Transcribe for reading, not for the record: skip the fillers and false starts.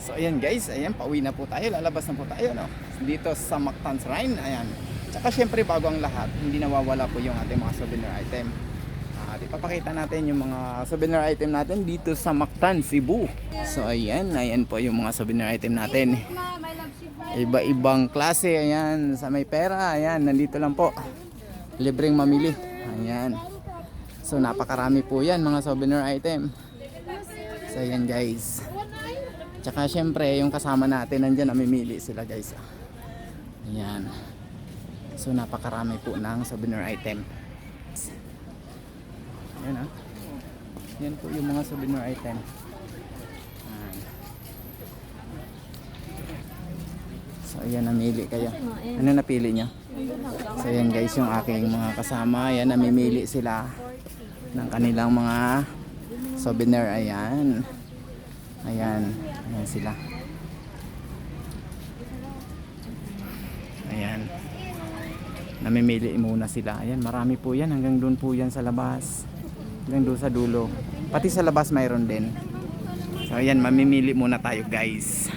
So ayan guys, ayan pauwi na po tayo, lalabas na po tayo no. Dito sa Mactan Shrine, ayan. Tsaka syempre bago ang lahat, hindi nawawala po yung ating mga souvenir item. At ipapakita natin yung mga souvenir item natin dito sa Mactan, Cebu. So ayan, ayan po yung mga souvenir item natin. Iba-ibang klase, ayan, sa may pera, ayan, nandito lang po. Libreng mamili, ayan. So napakarami po yan mga souvenir item. So ayan guys. Tsaka syempre yung kasama natin nandyan, namimili sila guys. Ayan. So napakarami po ng souvenir item. Ayan ha. Yan po yung mga souvenir item. Ayan. So ayan, namili kayo. Ano napili nyo? So ayan guys, yung aking mga kasama. Ayan, namimili sila ng kanilang mga souvenir. Ayan. Ayan. Ayan sila. Ayan. Namimili muna sila. Ayan, marami po yan. Hanggang doon po yan sa labas. Hanggang doon sa dulo. Pati sa labas mayroon din. So ayan, mamimili muna tayo guys.